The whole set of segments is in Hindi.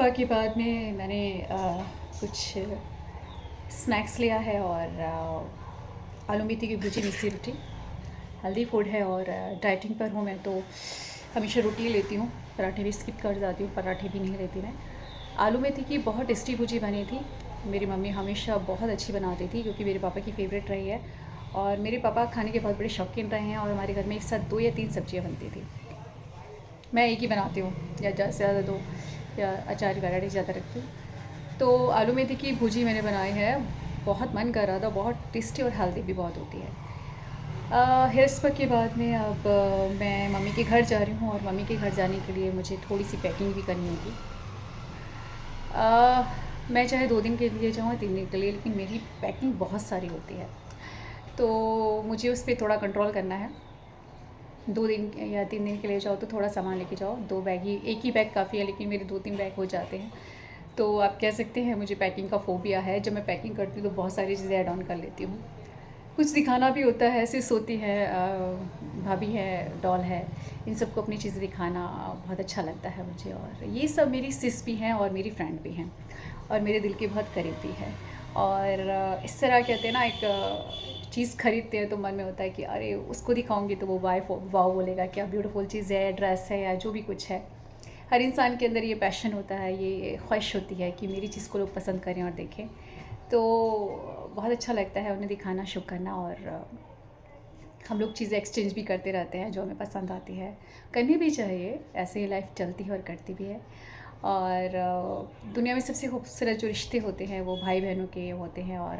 इत्तेफाक के बाद में मैंने कुछ स्नैक्स लिया है और आलू मेथी की भुजी मिस्सी रोटी हेल्दी फूड है। और डाइटिंग पर हूँ मैं, तो हमेशा रोटी लेती हूँ, पराठे भी स्किप कर जाती हूँ, पराठे भी नहीं लेती मैं। आलू मेथी की बहुत टेस्टी भुजी बनी थी। मेरी मम्मी हमेशा बहुत अच्छी बनाती थी, क्योंकि मेरे पापा की फ़ेवरेट रही है। और मेरे पापा खाने के बहुत बड़े शौकीन रहे हैं, और हमारे घर में एक साथ 2 या 3 सब्जियाँ बनती थी। मैं एक ही बनाती हूँ, या ज़्यादा से ज़्यादा 2, या अचार की वैरायटी ज़्यादा रखती हूँ। तो आलू मेथी की भुजी मैंने बनाई है, बहुत मन कर रहा था, बहुत टेस्टी और हेल्दी भी बहुत होती है। हेयर्स के बाद में अब मैं मम्मी के घर जा रही हूँ, और मम्मी के घर जाने के लिए मुझे थोड़ी सी पैकिंग भी करनी होगी। मैं चाहे 2 दिन के लिए जाऊँ या 3 दिन के लिए, लेकिन मेरी पैकिंग बहुत सारी होती है, तो मुझे उस पर थोड़ा कंट्रोल करना है। 2 दिन या 3 दिन के लिए जाओ तो थोड़ा सामान लेके जाओ, 2 बैग ही, एक ही बैग काफ़ी है, लेकिन मेरे 2-3 बैग हो जाते हैं। तो आप कह सकते हैं मुझे पैकिंग का फ़ोबिया है। जब मैं पैकिंग करती हूँ तो बहुत सारी चीज़ें ऐड ऑन कर लेती हूँ। कुछ दिखाना भी होता है, सिस होती है, भाभी है, डॉल है, इन सबको अपनी चीज़ें दिखाना बहुत अच्छा लगता है मुझे। और ये सब मेरी सिस भी हैं और मेरी फ्रेंड भी हैं, और मेरे दिल के बहुत करीब भी है। और इस तरह कहते हैं ना, एक चीज़ खरीदते हैं तो मन में होता है कि अरे उसको दिखाऊंगी तो वो वाव बोलेगा, क्या ब्यूटीफुल चीज़ है, ड्रेस है या जो भी कुछ है। हर इंसान के अंदर ये पैशन होता है, ये ख्वाहिश होती है कि मेरी चीज़ को लोग पसंद करें और देखें। तो बहुत अच्छा लगता है उन्हें दिखाना, शो करना। और हम लोग चीज़ें एक्सचेंज भी करते रहते हैं जो हमें पसंद आती है, करनी भी चाहिए, ऐसे ही लाइफ चलती है और करती भी है। और दुनिया में सबसे खूबसूरत जो रिश्ते होते हैं वो भाई बहनों के होते हैं, और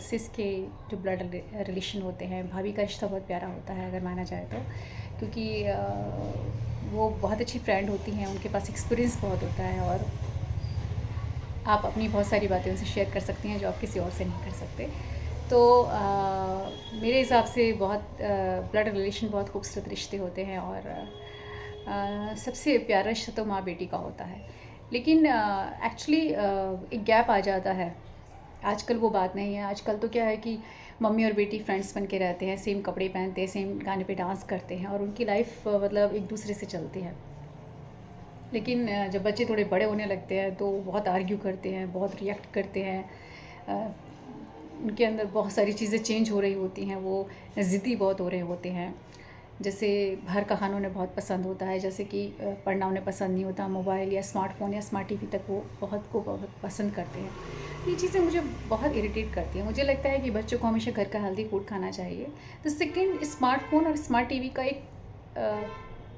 सिस के जो ब्लड रिलेशन होते हैं, भाभी का रिश्ता बहुत प्यारा होता है अगर माना जाए तो, क्योंकि वो बहुत अच्छी फ्रेंड होती हैं, उनके पास एक्सपीरियंस बहुत होता है, और आप अपनी बहुत सारी बातें उनसे शेयर कर सकती हैं जो आप किसी और से नहीं कर सकते। तो मेरे हिसाब से बहुत ब्लड रिलेशन बहुत खूबसूरत रिश्ते होते हैं, और सबसे प्यारा रिश्ता तो माँ बेटी का होता है। लेकिन एक्चुअली एक गैप आ जाता है। आजकल वो बात नहीं है। आजकल तो क्या है कि मम्मी और बेटी फ्रेंड्स बन के रहते हैं, सेम कपड़े पहनते हैं, सेम गाने पे डांस करते हैं, और उनकी लाइफ मतलब एक दूसरे से चलती है। लेकिन जब बच्चे थोड़े बड़े होने लगते हैं तो बहुत आर्ग्यू करते हैं, बहुत रिएक्ट करते हैं। अ, उनके अंदर बहुत सारी चीज़ें चेंज हो रही होती हैं, वो ज़िद्दी बहुत हो रहे होते हैं। जैसे बाहर का खाना उन्हें बहुत पसंद होता है, जैसे कि पढ़ना उन्हें पसंद नहीं होता, मोबाइल या स्मार्टफ़ोन या स्मार्ट टीवी तक वो बहुत पसंद करते हैं। ये चीज़ें मुझे बहुत इरिटेट करती हैं। मुझे लगता है कि बच्चों को हमेशा घर का हेल्दी फूड खाना चाहिए। तो सेकंड, स्मार्टफ़ोन और स्मार्ट टीवी का एक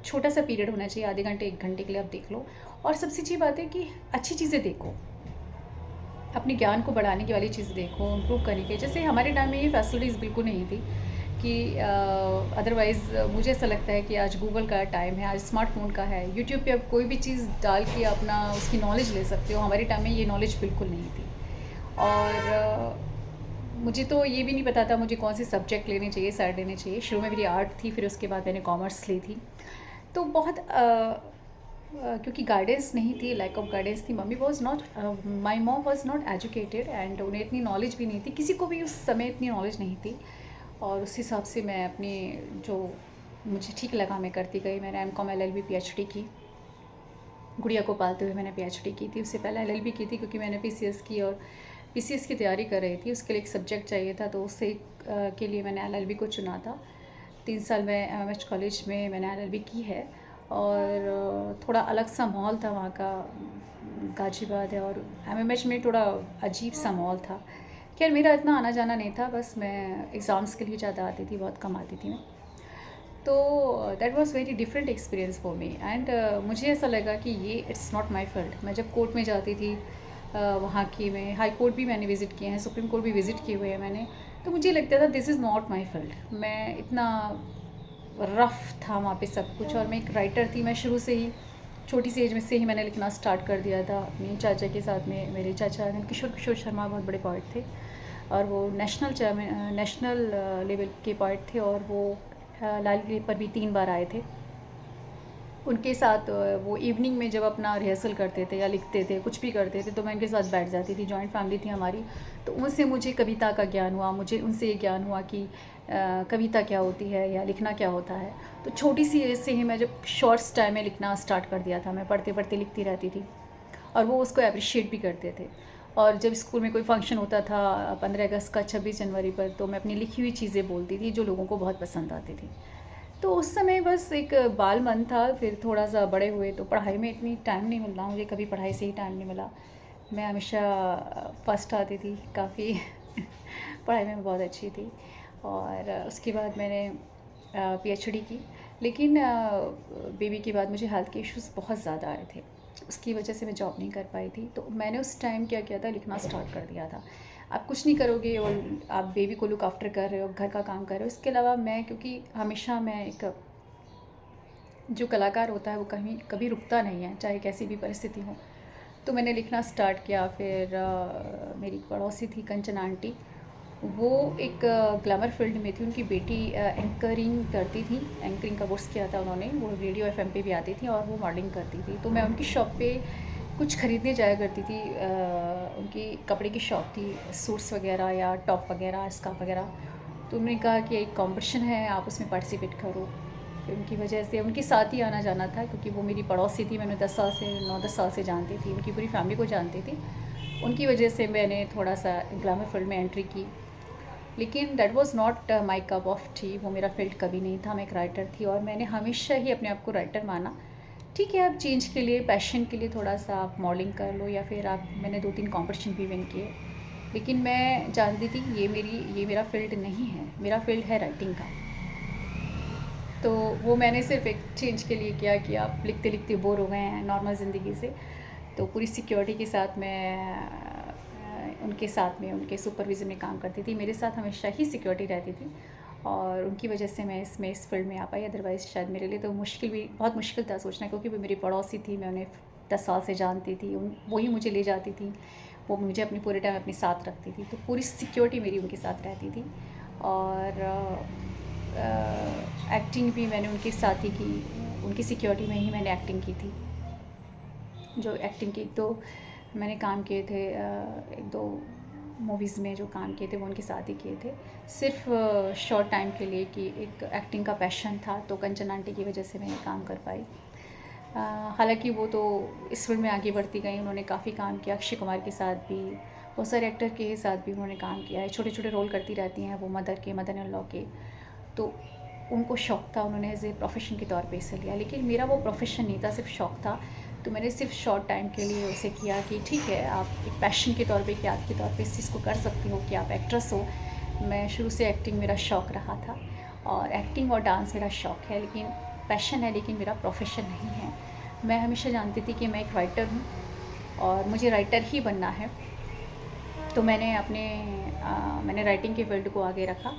छोटा सा पीरियड होना चाहिए, आधे घंटे 1 घंटे के लिए आप देख लो। और सबसे अच्छी बात है कि अच्छी चीज़ें देखो, अपने ज्ञान को बढ़ाने की वाली चीज़ देखो, इम्प्रूव करने के। जैसे हमारे टाइम में ये फैसिलिटीज़ बिल्कुल नहीं थी कि अदरवाइज़ मुझे ऐसा लगता है कि आज गूगल का टाइम है, आज स्मार्टफ़ोन का है, यूट्यूब पे आप कोई भी चीज़ डाल के अपना उसकी नॉलेज ले सकते हो। हमारे टाइम में ये नॉलेज बिल्कुल नहीं थी। और मुझे तो ये भी नहीं पता था मुझे कौन से सब्जेक्ट लेने चाहिए, साइड लेने चाहिए। शुरू में मेरी आर्ट थी, फिर उसके बाद मैंने कॉमर्स ली थी। तो बहुत क्योंकि गाइडेंस नहीं थी, लैक ऑफ गाइडेंस थी। Mummy was not, my mom was not educated, and उन्हें इतनी नॉलेज भी नहीं थी, किसी को भी उस समय इतनी नॉलेज नहीं थी। और उस हिसाब से मैं अपनी जो मुझे ठीक लगा मैं करती गई। मैंने एम.कॉम LLB PhD की, गुड़िया को पालते हुए मैंने PhD की थी। उससे पहले LLB की थी, क्योंकि मैंने PCS की, और PCS की तैयारी कर रही थी, उसके लिए एक सब्जेक्ट चाहिए था, तो उससे के लिए मैंने LLB को चुना था। 3 साल मैं MMH कॉलेज में मैंने LLB की है। और थोड़ा अलग सा माहौल था वहाँ का, गाजियाबाद है, और MMH में थोड़ा अजीब सा माहौल था। खैर मेरा इतना आना जाना नहीं था, बस मैं एग्ज़ाम्स के लिए ज़्यादा आती थी, बहुत कम आती थी मैं। तो that was very different experience for me. And मुझे ऐसा लगा कि ये इट्स नॉट माई फील्ड। मैं जब कोर्ट में जाती थी, वहाँ की, मैं हाई कोर्ट भी मैंने विज़िट किए हैं, सुप्रीम कोर्ट भी विज़िट किए हुए हैं मैंने। तो मुझे लगता था this is not my field. मैं इतना रफ़ था वहाँ पे सब कुछ। और मैं एक राइटर थी, मैं शुरू से ही छोटी सी एज में से ही मैंने लिखना स्टार्ट कर दिया था अपने चाचा के साथ में। मेरे चाचा किशोर शर्मा बहुत बड़े पोइट थे, और वो नेशनल लेवल के पोइट थे, और वो लाल किले पर भी 3 बार आए थे। उनके साथ वो इवनिंग में जब अपना रिहर्सल करते थे या लिखते थे, कुछ भी करते थे, तो मैं उनके साथ बैठ जाती थी। जॉइंट फैमिली थी हमारी, तो उनसे मुझे कविता का ज्ञान हुआ, मुझे उनसे ये ज्ञान हुआ कि कविता क्या होती है या लिखना क्या होता है। तो छोटी सी एज से ही मैं जब शॉर्ट्स टाइम में लिखना स्टार्ट कर दिया था, मैं पढ़ते पढ़ते लिखती रहती थी और वो उसको अप्रिशिएट भी करते थे। और जब स्कूल में कोई फंक्शन होता था 15 अगस्त का, 26 जनवरी पर, तो मैं अपनी लिखी हुई चीज़ें बोलती थी जो लोगों को बहुत पसंद आती थी। तो उस समय बस एक बाल मन था। फिर थोड़ा सा बड़े हुए तो पढ़ाई में इतनी टाइम नहीं मिल रहा, मुझे कभी पढ़ाई से ही टाइम नहीं मिला। मैं हमेशा फर्स्ट आती थी काफ़ी पढ़ाई में बहुत अच्छी थी। और उसके बाद मैंने पीएचडी की, लेकिन बेबी के बाद मुझे हेल्थ के इश्यूज़ बहुत ज़्यादा आए थे, उसकी वजह से मैं जॉब नहीं कर पाई थी। तो मैंने उस टाइम क्या किया था, लिखना स्टार्ट कर दिया था। आप कुछ नहीं करोगे और आप बेबी को लुक आफ्टर कर रहे हो, घर का काम कर रहे हो। इसके अलावा मैं, क्योंकि हमेशा मैं एक जो कलाकार होता है वो कहीं कभी रुकता नहीं है, चाहे कैसी भी परिस्थिति हो। तो मैंने लिखना स्टार्ट किया। फिर मेरी पड़ोसी थी कंचन आंटी, वो एक ग्लैमर फील्ड में थी। उनकी बेटी एंकरिंग करती थी, एंकरिंग का कोर्स किया था उन्होंने, वो रेडियो एफएम पे भी आती थी और वो मॉडलिंग करती थी। तो मैं उनकी शॉप पे कुछ ख़रीदने जाया करती थी। उनकी कपड़े की शॉप थी, सूट्स वगैरह या टॉप वगैरह, स्कार्फ वगैरह। तो उन्होंने कहा कि एक कंपटीशन है, आप उसमें पार्टिसिपेट करो। फिर उनकी वजह से उनके साथ ही आना जाना था, क्योंकि वो मेरी पड़ोसी थी, मैंने 10 साल से 9-10 साल से जानती थी, उनकी पूरी फैमिली को जानती थी। उनकी वजह से मैंने थोड़ा सा ग्लैमर फील्ड में एंट्री की। लेकिन that was not my cup of T, वो मेरा फील्ड कभी नहीं था। मैं एक राइटर थी और मैंने हमेशा ही अपने आप को राइटर माना। ठीक है, आप चेंज के लिए, पैशन के लिए थोड़ा सा आप मॉडलिंग कर लो, या फिर आप, मैंने 2-3 कॉम्पिटिशन भी विन किए। लेकिन मैं जानती थी ये मेरा फील्ड नहीं है, मेरा फील्ड है राइटिंग का। तो वो मैंने सिर्फ एक चेंज के लिए किया कि आप लिखते लिखते बोर हो गए हैं नॉर्मल ज़िंदगी से। तो पूरी सिक्योरिटी के साथ मैं उनके साथ में, उनके सुपरविज़न में काम करती थी। मेरे साथ हमेशा ही सिक्योरिटी रहती थी और उनकी वजह से मैं इस फील्ड में आ पाई। अदरवाइज़ शायद मेरे लिए तो बहुत मुश्किल था सोचना, क्योंकि वो मेरी पड़ोसी थी, मैं उन्हें 10 साल से जानती थी। वही मुझे ले जाती थी, वो मुझे अपने पूरे टाइम अपने साथ रखती थी। तो पूरी सिक्योरिटी मेरी उनके साथ रहती थी। और एक्टिंग भी मैंने उनके साथ ही की, उनकी सिक्योरिटी में ही मैंने एक्टिंग की थी। जो एक्टिंग की, तो मैंने काम किए थे 1-2 मूवीज़ में, जो काम किए थे वो उनके साथ ही किए थे, सिर्फ शॉर्ट टाइम के लिए, कि एक एक्टिंग का पैशन था। तो कंचन आंटी की वजह से मैं काम कर पाई। हालांकि वो तो इस फील्ड में आगे बढ़ती गई, उन्होंने काफ़ी काम किया, अक्षय कुमार के साथ भी, बहुत सारे एक्टर के साथ भी उन्होंने काम किया है। छोटे छोटे रोल करती रहती हैं वो, मदर इन लॉ के। तो उनको शौक़ था, उन्होंने एज ए प्रोफेशन के तौर पे इसे लिया। लेकिन मेरा वो प्रोफेशन नहीं था, सिर्फ शौक़ था। तो मैंने सिर्फ शॉर्ट टाइम के लिए उसे किया कि ठीक है, आप एक पैशन के तौर पे, कि आर्ट के तौर पे इस चीज़ को कर सकती हो, कि आप एक्ट्रेस हो। मैं शुरू से एक्टिंग मेरा शौक़ रहा था, और एक्टिंग और डांस मेरा शौक़ है, लेकिन पैशन है, लेकिन मेरा प्रोफेशन नहीं है। मैं हमेशा जानती थी कि मैं एक राइटर हूँ और मुझे राइटर ही बनना है। तो मैंने राइटिंग के फील्ड को आगे रखा।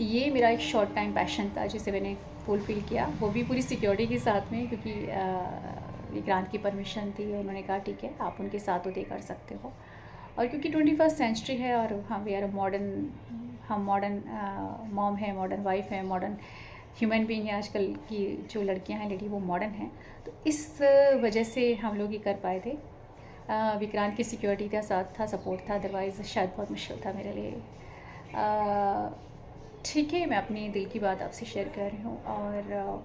ये मेरा एक शॉर्ट टाइम पैशन था जिसे मैंने फुलफ़िल किया, वो भी पूरी सिक्योरिटी के साथ में, क्योंकि विक्रांत की परमिशन थी। उन्होंने कहा ठीक है, आप उनके साथ होते कर सकते हो। और क्योंकि 21st सेंचुरी है और हम मॉडर्न मॉम है, मॉडर्न वाइफ है, मॉडर्न ह्यूमन बीइंग है। आजकल की जो लड़कियां हैं, लेडी, वो मॉडर्न हैं। तो इस वजह से हम लोग ये कर पाए थे। विक्रांत की सिक्योरिटी का साथ था, सपोर्ट था, अदरवाइज़ शायद बहुत मुश्किल था मेरे लिए। ठीक है, मैं अपनी दिल की बात आपसे शेयर कर रही हूँ। और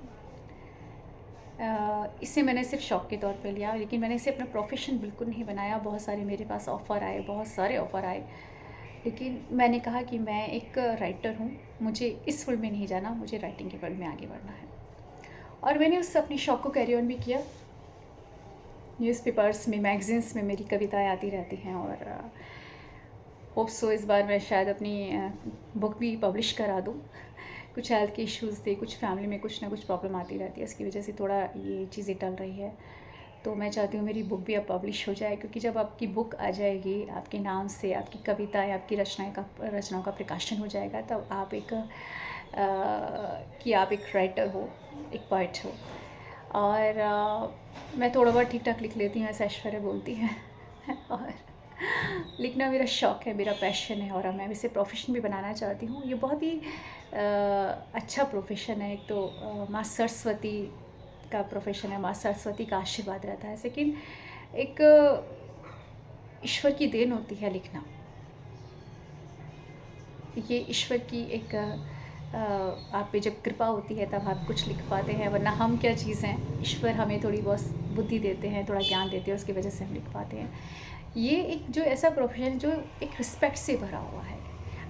इसे मैंने सिर्फ शौक़ के तौर पे लिया, लेकिन मैंने इसे अपना प्रोफेशन बिल्कुल नहीं बनाया। बहुत सारे मेरे पास ऑफ़र आए, बहुत सारे ऑफ़र आए, लेकिन मैंने कहा कि मैं एक राइटर हूँ, मुझे इस फील्ड में नहीं जाना, मुझे राइटिंग के फील्ड में आगे बढ़ना है। और मैंने उससे अपने शौक़ को कैरी ऑन भी किया। न्यूज़पेपर्स में, मैगज़ीन्स में मेरी कविताएँ आती रहती हैं, और होप सो इस बार मैं शायद अपनी बुक भी पब्लिश करा दूँ। कुछ हेल्थ के इश्यूज़ थे, कुछ फैमिली में कुछ ना कुछ प्रॉब्लम आती रहती है, इसकी वजह से थोड़ा ये चीज़ें टल रही है। तो मैं चाहती हूँ मेरी बुक भी अब पब्लिश हो जाए, क्योंकि जब आपकी बुक आ जाएगी, आपके नाम से आपकी कविताएँ, आपकी रचनाओं का प्रकाशन हो जाएगा, तब आप आप एक राइटर हो, एक पोएट हो। और मैं थोड़ा बहुत ठीक ठाक लिख लेती हूँ, ऐसा ऐश्वर्या बोलती हैं और लिखना मेरा शौक़ है, मेरा पैशन है, और मैं इसे प्रोफेशन भी बनाना चाहती हूँ। ये बहुत ही अच्छा प्रोफेशन है। एक तो माँ सरस्वती का प्रोफेशन है, माँ सरस्वती का आशीर्वाद रहता है। सेकंड, एक ईश्वर की देन होती है लिखना। ये ईश्वर की एक आप पे जब कृपा होती है तब आप कुछ लिख पाते हैं, वरना हम क्या चीज़ हैं, ईश्वर हमें थोड़ी बहुत बुद्धि देते हैं, थोड़ा ज्ञान देते हैं, उसकी वजह से हम लिख पाते हैं। ये एक जो ऐसा प्रोफेशन जो एक रिस्पेक्ट से भरा हुआ है।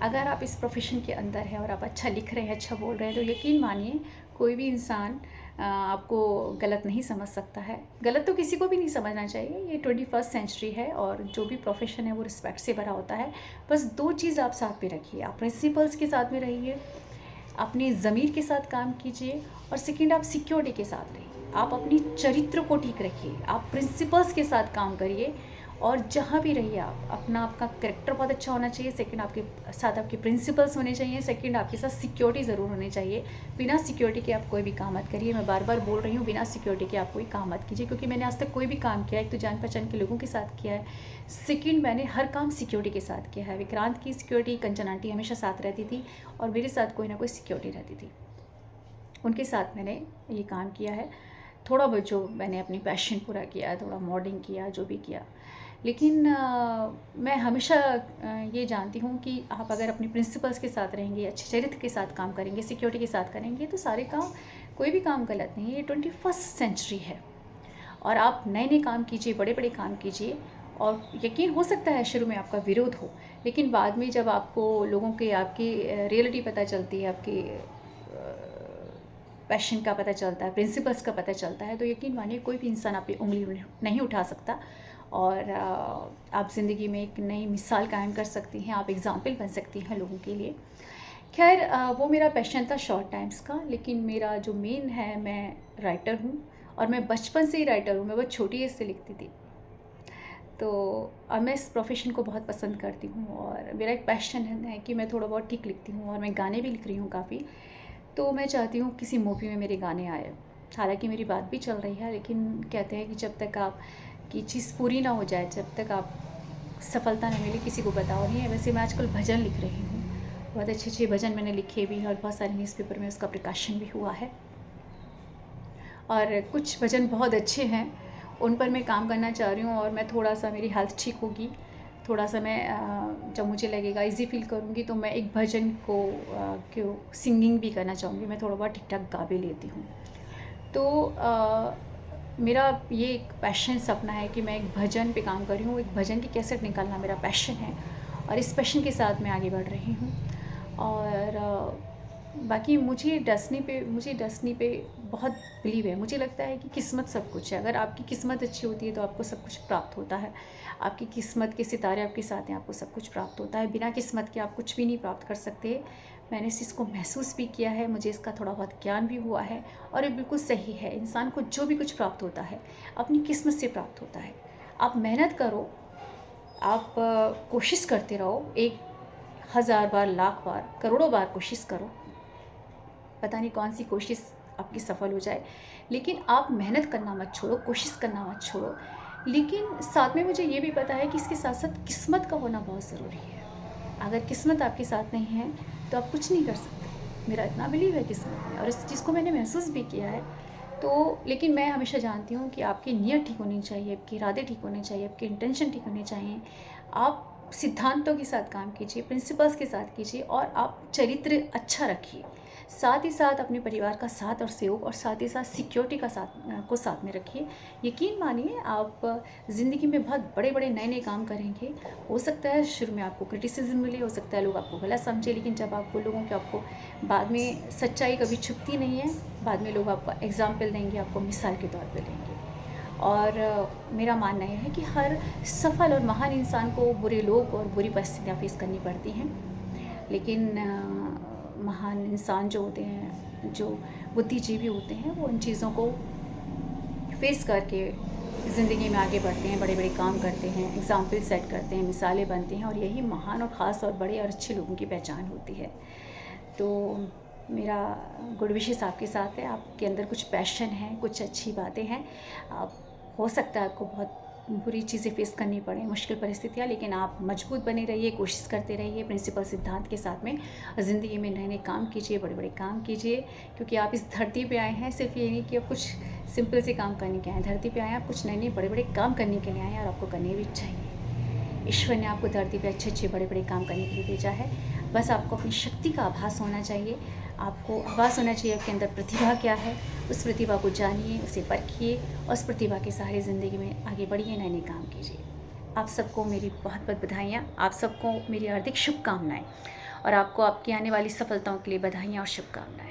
अगर आप इस प्रोफेशन के अंदर हैं और आप अच्छा लिख रहे हैं, अच्छा बोल रहे हैं, तो यकीन मानिए कोई भी इंसान आपको गलत नहीं समझ सकता है। गलत तो किसी को भी नहीं समझना चाहिए। ये 21st सेंचुरी है और जो भी प्रोफेशन है वो रिस्पेक्ट से भरा होता है। बस 2 चीज़ आप साथ में रखिए, आप प्रिंसिपल्स के साथ में रहिए, अपनी ज़मीर के साथ काम कीजिए, और सेकंड आप सिक्योरिटी के साथ रहिए। आप अपनी चरित्र को ठीक रखिए, आप प्रिंसिपल्स के साथ काम करिए, और जहाँ भी रहिए आप अपना आपका कैरेक्टर बहुत अच्छा होना चाहिए। सेकंड, आपके साथ आपके प्रिंसिपल्स होने चाहिए। सेकंड, आपके साथ सिक्योरिटी ज़रूर होनी चाहिए। बिना सिक्योरिटी के आप कोई भी काम मत करिए। मैं बार बार बोल रही हूँ, बिना सिक्योरिटी के आप कोई काम मत कीजिए, क्योंकि मैंने आज तक कोई भी काम किया, एक तो जान पहचान के लोगों के साथ किया है, सेकंड मैंने हर काम सिक्योरिटी के साथ किया है। विक्रांत की सिक्योरिटी कंचन आंटी हमेशा साथ रहती थी, और मेरे साथ कोई ना कोई सिक्योरिटी रहती थी। उनके साथ मैंने ये काम किया है। थोड़ा बहुत जो मैंने अपनी पैशन पूरा किया, थोड़ा मॉडलिंग किया, जो भी किया। लेकिन मैं हमेशा ये जानती हूँ कि आप अगर अपने प्रिंसिपल्स के साथ रहेंगे, अच्छे चरित्र के साथ काम करेंगे, सिक्योरिटी के साथ करेंगे, तो सारे काम, कोई भी काम गलत नहीं है। ये 21st सेंचुरी है, और आप नए नए काम कीजिए, बड़े बड़े काम कीजिए। और यकीन हो सकता है शुरू में आपका विरोध हो, लेकिन बाद में जब आपको लोगों के आपकी रियलिटी पता चलती है, आपकी पैशन का पता चलता है, प्रिंसिपल्स का पता चलता है, तो यकीन मानिए कोई भी इंसान आप पे उंगली नहीं उठा सकता, और आप ज़िंदगी में एक नई मिसाल कायम कर सकती हैं, आप एग्ज़ाम्पल बन सकती हैं लोगों के लिए। खैर, वो मेरा पैशन था शॉर्ट टाइम्स का, लेकिन मेरा जो मेन है, मैं राइटर हूँ, और मैं बचपन से ही राइटर हूँ। मैं बहुत छोटी एज से लिखती थी, तो अब मैं इस प्रोफेशन को बहुत पसंद करती हूँ, और मेरा एक पैशन है कि मैं थोड़ा बहुत ठीक लिखती हूँ, और मैं गाने भी लिख रही हूँ काफ़ी। तो मैं चाहती हूँ किसी मूवी में मेरे गाने आए। हालांकि मेरी बात भी चल रही है, लेकिन कहते हैं कि जब तक आपकी चीज़ पूरी ना हो जाए, जब तक आप सफलता न मिले, किसी को बताओ नहीं है। वैसे मैं आजकल भजन लिख रही हूँ, बहुत अच्छे अच्छे भजन मैंने लिखे भी हैं, और बहुत सारे न्यूज़पेपर में उसका प्रकाशन भी हुआ है, और कुछ भजन बहुत अच्छे हैं, उन पर मैं काम करना चाह रही हूँ। और मैं थोड़ा सा, मेरी हेल्थ ठीक होगी, थोड़ा सा मैं जब मुझे लगेगा इजी फील करूँगी, तो मैं एक भजन को सिंगिंग भी करना चाहूँगी। मैं थोड़ा बहुत ठीक ठाक गा भी लेती हूँ। तो मेरा ये एक पैशन, सपना है कि मैं एक भजन पे काम कर रही हूँ, एक भजन की कैसेट निकालना मेरा पैशन है, और इस पैशन के साथ मैं आगे बढ़ रही हूँ। और बाकी मुझे डेस्टिनी पे बहुत बिलीव है। मुझे लगता है कि किस्मत सब कुछ है। अगर आपकी किस्मत अच्छी होती है तो आपको सब कुछ प्राप्त होता है। आपकी किस्मत के सितारे आपके साथ हैं, आपको सब कुछ प्राप्त होता है। बिना किस्मत के आप कुछ भी नहीं प्राप्त कर सकते। मैंने इस चीज़ को महसूस भी किया है, मुझे इसका थोड़ा बहुत ज्ञान भी हुआ है, और ये बिल्कुल सही है। इंसान को जो भी कुछ प्राप्त होता है अपनी किस्मत से प्राप्त होता है। आप मेहनत करो, आप कोशिश करते रहो, 1000 बार, लाख बार, करोड़ों बार कोशिश करो, पता नहीं कौन सी कोशिश आपकी सफल हो जाए, लेकिन आप मेहनत करना मत छोड़ो, कोशिश करना मत छोड़ो। लेकिन साथ में मुझे ये भी पता है कि इसके साथ साथ किस्मत का होना बहुत ज़रूरी है। अगर किस्मत आपके साथ नहीं है तो आप कुछ नहीं कर सकते। मेरा इतना बिलीव है किस्मत में, और इस चीज़ को मैंने महसूस भी किया है। तो लेकिन मैं हमेशा जानती हूँ कि आपकी नीयत ठीक होनी चाहिए, आपके इरादे ठीक होने चाहिए, आपके इंटेंशन ठीक होने चाहिए। आप सिद्धांतों के साथ काम कीजिए, प्रिंसिपल्स के साथ कीजिए, और आप चरित्र अच्छा रखिए। साथ ही साथ अपने परिवार का साथ और सहयोग, और साथ ही साथ सिक्योरिटी का साथ में रखिए। यकीन मानिए आप ज़िंदगी में बहुत बड़े बड़े नए नए काम करेंगे। हो सकता है शुरू में आपको क्रिटिसिज्म मिले, हो सकता है लोग आपको गलत समझे, लेकिन जब आप बोलोगे कि आपको बाद में सच्चाई कभी छुपती नहीं है, बाद में लोग आपको एग्जाम्पल देंगे, आपको मिसाल के तौर पर लेंगे। और मेरा मानना यह है कि हर सफल और महान इंसान को बुरे लोग और बुरी परिस्थितियाँ फेस करनी पड़ती हैं, लेकिन महान इंसान जो होते हैं, जो बुद्धिजीवी होते हैं, वो इन चीज़ों को फेस करके ज़िंदगी में आगे बढ़ते हैं, बड़े बड़े काम करते हैं, एग्जाम्पल सेट करते हैं, मिसालें बनते हैं, और यही महान और ख़ास और बड़े और अच्छे लोगों की पहचान होती है। तो मेरा गुड विशेस आपके साथ है। आपके अंदर कुछ पैशन है, कुछ अच्छी बातें हैं। आप, हो सकता है आपको बहुत बुरी चीज़ें फेस करनी पड़े, मुश्किल परिस्थितियाँ, लेकिन आप मजबूत बने रहिए, कोशिश करते रहिए प्रिंसिपल सिद्धांत के साथ में। ज़िंदगी में नए-नए काम कीजिए, बड़े-बड़े काम कीजिए, क्योंकि आप इस धरती पे आए हैं सिर्फ़ ये नहीं कि आप कुछ सिंपल से काम करने के आए हैं। धरती पे आए हैं आप कुछ नए-नए बड़े-बड़े काम करने के लिए आए हैं, और आपको करने भी चाहिए। ईश्वर ने आपको धरती पे अच्छे-अच्छे बड़े-बड़े काम करने के लिए भेजा है। बस आपको अपनी शक्ति का आभास होना चाहिए। आपको आभास होना चाहिए आपके अंदर प्रतिभा क्या है। उस प्रतिभा को जानिए, उसे परखिए, और उस प्रतिभा के सहारे ज़िंदगी में आगे बढ़िए, नए-नए काम कीजिए। आप सबको मेरी बहुत-बहुत बधाइयाँ। आप सबको मेरी हार्दिक शुभकामनाएँ, और आपको आपकी आने वाली सफलताओं के लिए बधाइयाँ और शुभकामनाएँ।